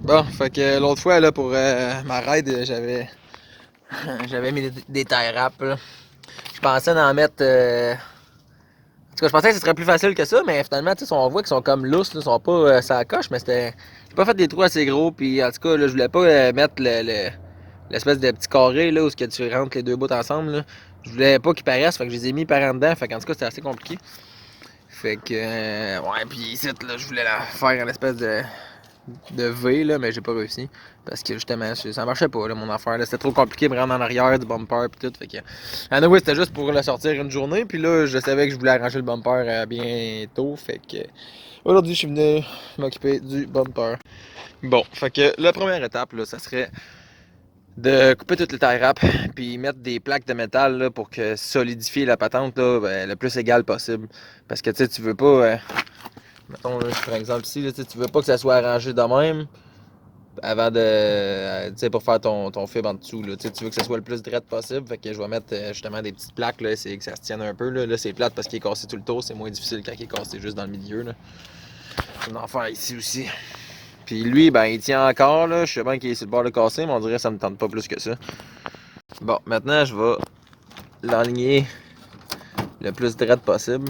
Bon, fait que l'autre fois, là, pour ma ride, j'avais mis des tie wraps, là. Je pensais en mettre. En tout cas, je pensais que ce serait plus facile que ça, mais finalement, tu sais, on voit qu'ils sont comme lousses, là, ils sont pas ça coche, mais c'était. J'ai pas fait des trous assez gros, puis en tout cas, là, je voulais pas mettre l'espèce de petit carré, là, où ce que tu rentres les deux bouts ensemble, là. Je voulais pas qu'ils paraissent, fait que je les ai mis par en dedans, fait qu'en tout cas, c'était assez compliqué. Fait que. Ouais, puis ici, là, je voulais la faire en espèce de V, là, mais j'ai pas réussi. Parce que justement, ça marchait pas, là, mon affaire. C'était trop compliqué de me rendre en arrière du bumper pis tout. Fait que. Anyway, c'était juste pour le sortir une journée. Puis là, je savais que je voulais arranger le bumper bientôt. Fait que. Aujourd'hui, je suis venu m'occuper du bumper. Bon, fait que la première étape, là, ça serait de couper toutes les tie wraps, puis mettre des plaques de métal là, pour que solidifier la patente là, ben, le plus égal possible. Parce que tu sais, tu veux pas. Mettons, là, par exemple ici, là, tu veux pas que ça soit arrangé de même avant de. Tu sais, pour faire ton fibre en dessous. Là, tu veux que ça soit le plus direct possible. Fait que je vais mettre justement des petites plaques, là, c'est que ça se tienne un peu. Là, c'est plate parce qu'il est cassé tout le tour. C'est moins difficile quand il est cassé juste dans le milieu. Là. On va en faire ici aussi. Puis lui, ben, il tient encore. Là. Je sais bien qu'il est sur le bord de casser, mais on dirait que ça me tente pas plus que ça. Bon, maintenant, je vais l'aligner le plus direct possible.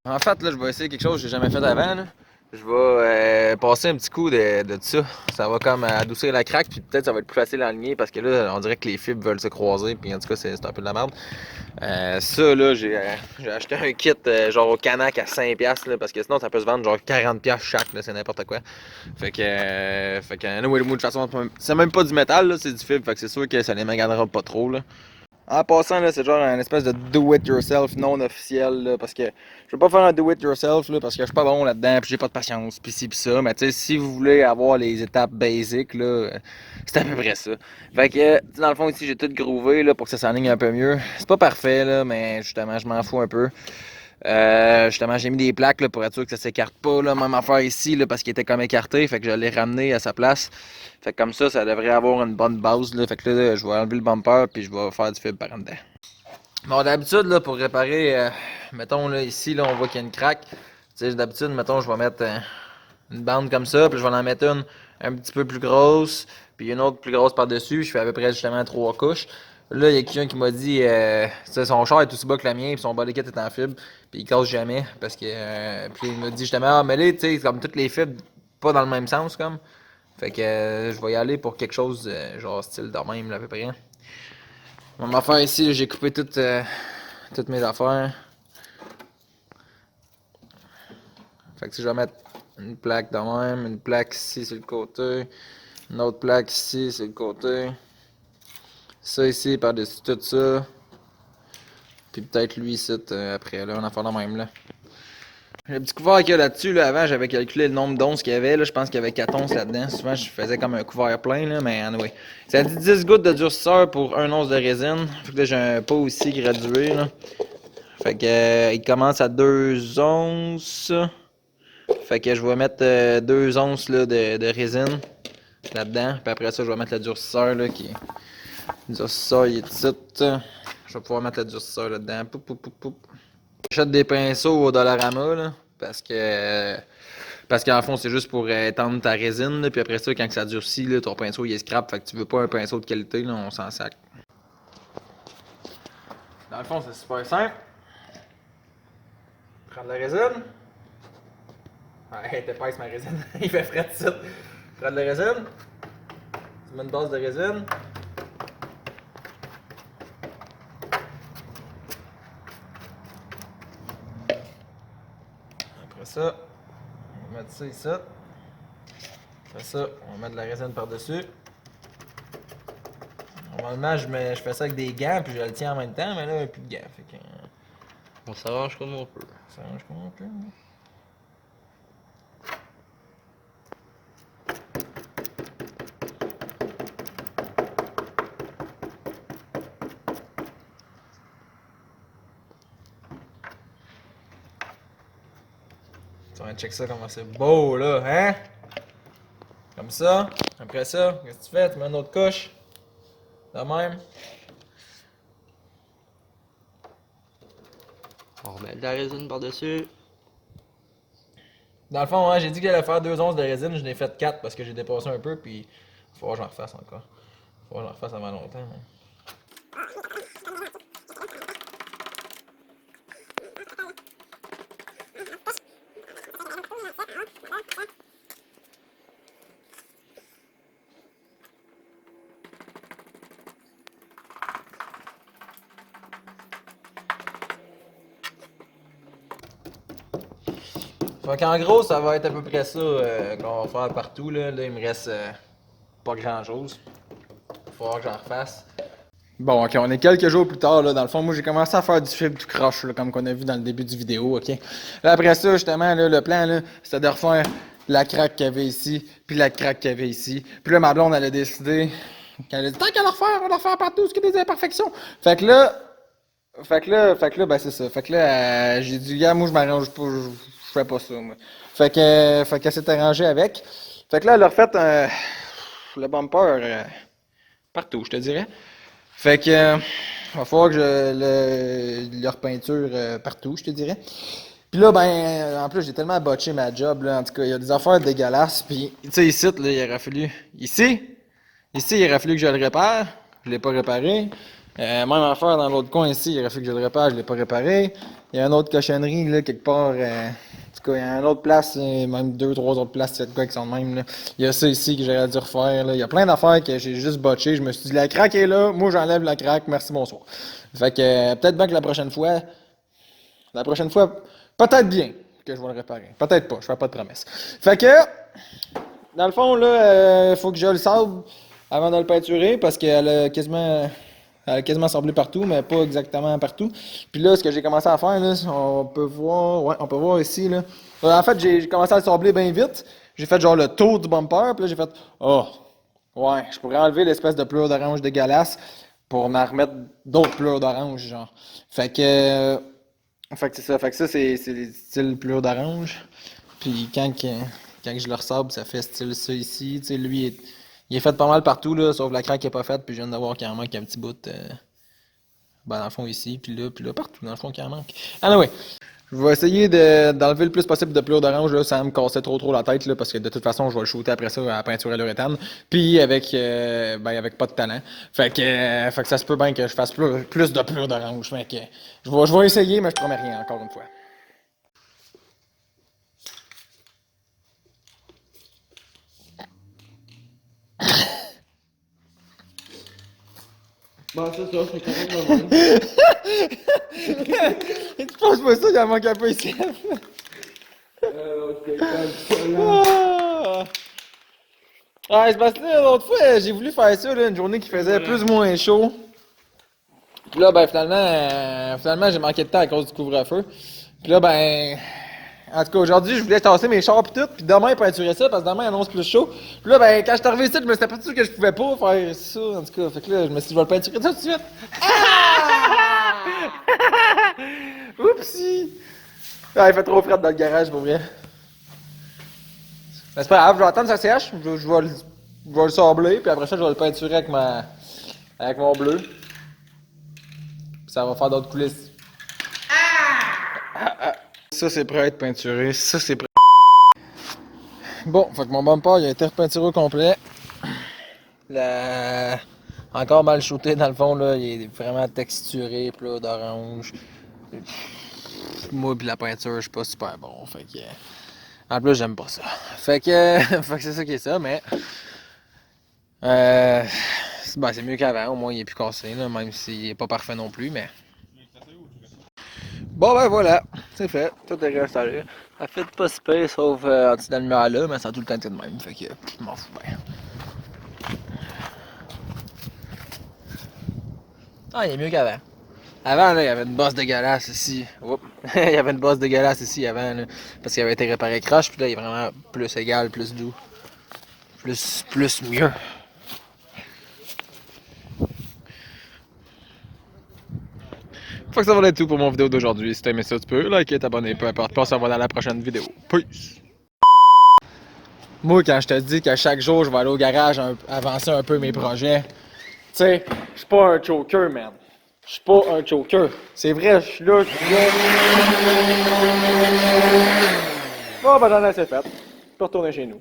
En fait, là, je vais essayer quelque chose que j'ai jamais fait avant. Là. Je vais passer un petit coup de ça. Ça va comme adoucir la craque, puis peut-être ça va être plus facile à aligner parce que là, on dirait que les fibres veulent se croiser, puis en tout cas, c'est un peu de la merde. Ça, là, j'ai acheté un kit genre au Canac à 5$ là, parce que sinon, ça peut se vendre genre 40$ chaque, là, c'est n'importe quoi. Anyway, de toute façon, c'est même pas du métal, là, c'est du fibre, fait que c'est sûr que ça les maganera pas trop, là. En passant, là, c'est genre un espèce de do-it-yourself non officiel, là, parce que je veux pas faire un do-it-yourself, là, parce que je suis pas bon là-dedans, puis j'ai pas de patience, pis ci pis ça, mais tu sais, si vous voulez avoir les étapes basiques, là, c'est à peu près ça. Fait que, dans le fond, ici, j'ai tout groové, là, pour que ça s'enligne un peu mieux. C'est pas parfait, là, mais justement, je m'en fous un peu. Justement, j'ai mis des plaques là, pour être sûr que ça s'écarte pas. Là. Même affaire ici là, parce qu'il était comme écarté. Fait que je l'ai ramené à sa place. Fait que comme ça devrait avoir une bonne base. Là. Fait que là, je vais enlever le bumper puis je vais faire du fibre par en dedans. Bon, d'habitude, là, pour réparer, mettons là, ici, là, on voit qu'il y a une craque. Tu sais, d'habitude, mettons, je vais mettre une bande comme ça, puis je vais en mettre une un petit peu plus grosse, puis une autre plus grosse par-dessus. Je fais à peu près justement 3 couches. Là, il y a quelqu'un qui m'a dit son char est aussi bas que le mien, puis son body kit est en fibre, puis il casse jamais. Parce que. Puis il m'a dit justement, ah, mais là, tu sais, comme toutes les fibres, pas dans le même sens, comme. Fait que je vais y aller pour quelque chose genre style de même, là, à peu près. Mon affaire ici, j'ai coupé toutes mes affaires. Fait que si je vais mettre une plaque de même, une plaque ici sur le côté, une autre plaque ici sur le côté, ça ici par-dessus tout ça, puis peut-être lui ici après, là, on en fait de même là. Le petit couvert qu'il y a là-dessus, là, avant j'avais calculé le nombre d'onces qu'il y avait, là, je pense qu'il y avait 4 onces là-dedans. Souvent je faisais comme un couvert plein, là, mais anyway. Ça dit 10 gouttes de durcisseur pour 1 once de résine. Fait que là j'ai un pot aussi gradué, là. Fait que il commence à 2 onces. Fait que je vais mettre 2 onces là, de résine là-dedans. Puis après ça, je vais mettre le durcisseur là, qui. Le durcisseur il est ici. Je vais pouvoir mettre le durcisseur là-dedans. Poup, poup, poup, poup. J'achète des pinceaux au Dollarama là, parce qu'en fond, c'est juste pour étendre ta résine. Là, puis après ça, quand ça durcit, là, ton pinceau il est scrap. Fait que tu veux pas un pinceau de qualité, là, on s'en sac. Dans le fond, c'est super simple. Prendre la résine. Ouais, t'épaisse ma résine. Il fait frais de ça. Prendre la résine. Tu mets une base de résine. Après ça, on va mettre ça ici. Après ça, on va mettre de la résine par-dessus. Normalement, je fais ça avec des gants puis je le tiens en même temps, mais là, il n'y a plus de gants. Fait que, On s'arrange comme on peut. ça marche comme on peut. Tu vas checker ça comment c'est beau là, hein? Comme ça. Après ça, qu'est-ce que tu fais? Tu mets une autre couche. De même. On remet de la résine par-dessus. Dans le fond, hein, j'ai dit que j'allais faire 2 onces de résine, je n'ai fait 4 parce que j'ai dépassé un peu, puis il va falloir que j'en refasse encore. Il va falloir que j'en refasse avant longtemps. Hein. Fait qu'en gros, ça va être à peu près ça qu'on va faire partout. Là, il me reste pas grand chose. Il va falloir que j'en refasse. Bon, ok, on est quelques jours plus tard. Là, dans le fond, moi j'ai commencé à faire du fibre tout croche, là, comme qu'on a vu dans le début du vidéo. Ok. Là, après ça, justement, là, le plan, là, c'était de refaire la craque qu'il y avait ici, puis la craque qu'il y avait ici. Puis là, ma blonde, elle a décidé qu'elle a dit tant qu'elle va refaire, on va refaire partout, ce qui est des imperfections. Fait que là, ben c'est ça. Fait que là, j'ai dit, gars, moi je m'arrange pas, je fais pas ça, moi. Fait qu'elle s'est arrangée avec. Fait que là, elle a refait le bumper partout, je te dirais. Fait que, va falloir que le repeinture partout, je te dirais. Puis là, ben, en plus, j'ai tellement botché ma job, là. En tout cas, il y a des affaires dégueulasses. Puis, tu sais, ici, là, il aurait fallu. Ici, il aurait fallu que je le répare. Je l'ai pas réparé. Même affaire dans l'autre coin ici, il aurait fallu que je le répare, je l'ai pas réparé. Il y a une autre cochonnerie, là, quelque part. En tout cas, il y a une autre place, même 2, 3 autres places, c'est quoi qui sont de même, là. Il y a ça ici que j'aurais dû refaire, là. Il y a plein d'affaires que j'ai juste botché. Je me suis dit, la craque est là, moi j'enlève la craque, merci, bonsoir. Fait que, peut-être bien que la prochaine fois, peut-être bien que je vais le réparer. Peut-être pas, je fais pas de promesse. Fait que, dans le fond, là, faut que je le sable avant de le peinturer parce qu'elle a quasiment semblé partout, mais pas exactement partout. Puis là, ce que j'ai commencé à faire, là, on peut voir ici, là. En fait, j'ai commencé à le sabler bien vite. J'ai fait genre le tour du bumper, puis là, j'ai fait, oh, ouais, je pourrais enlever l'espèce de pleure d'orange dégueulasse pour m'en remettre d'autres pleurs d'orange, genre. Fait que c'est ça. Fait que ça, c'est style pleure d'orange. Puis quand je le ressable, ça fait style ça ici. Tu sais, lui, il est fait pas mal partout, là, sauf la craque qui est pas faite. Puis je viens de voir qu'il en manque un petit bout. Ben, dans le fond, ici, puis là, partout, dans le fond, qu'il en manque. Ah, ouais. Je vais essayer d'enlever le plus possible de pleurs d'orange, là, sans me casser trop la tête, là, parce que de toute façon, je vais le shooter après ça à la peinture à l'uréthane. Puis avec pas de talent. Fait que ça se peut bien que je fasse plus de pleurs d'orange. Fait que je vais essayer, mais je promets rien, encore une fois. Bah, c'est ça, c'est correct de même. Tu penses pas ça, il en manque un peu ici. Ah, c'est parce que là, l'autre fois, j'ai voulu faire ça, là, une journée qui faisait plus ou moins chaud. Puis là, ben, finalement, j'ai manqué de temps à cause du couvre-feu. Puis là, ben, en tout cas, aujourd'hui, je voulais tasser mes chars pis tout, puis demain, peinturer ça, parce que demain, il annonce plus chaud. Puis là, ben, quand je suis arrivé ici, je me suis aperçu que je pouvais pas faire ça, en tout cas. Fait que là, je me suis dit, je vais le peinturer tout de suite. Ah! Oupsie! Ah, il fait trop frais dans le garage, pour vrai. Mais c'est pas grave, je vais attendre que ça sèche, je vais le sabler, puis après ça, je vais le peinturer avec mon bleu. Puis ça va faire d'autres coulisses. Ça, c'est prêt à être peinturé. Ça, c'est prêt. Bon, fait que mon bumper, il a été repeinturé au complet. Encore mal shooté dans le fond, là. Il est vraiment texturé, plat d'orange. Moi, puis la peinture, je suis pas super bon. Fait que. En plus, j'aime pas ça. Fait que c'est ça qui est ça, mais. C'est mieux qu'avant. Au moins, il est plus cassé, là, même s'il est pas parfait non plus, mais. Bon, ben voilà, c'est fait. Tout est réinstallé. Ça fait pas si pire, sauf en dessous de la lumière là, mais ça a tout le temps été de même. Fait que je m'en fous bien. Ah, il est mieux qu'avant. Avant, là, il y avait une bosse dégueulasse ici. Oups. Il y avait une bosse dégueulasse ici avant, là, parce qu'il avait été réparé croche, puis là, il est vraiment plus égal, plus doux. Plus mieux. Fait que ça va être tout pour mon vidéo d'aujourd'hui. Si t'as aimé ça, tu peux liker, t'abonner, peu importe. Puis on se revoit dans la prochaine vidéo. Peace! Moi, quand je te dis qu'à chaque jour, je vais aller au garage avancer un peu mes projets, tu sais, je suis pas un choker, man. Je suis pas un choker. C'est vrai, je suis là, Fuck soir, ben, j'en ai assez fait. Je peux retourner chez nous.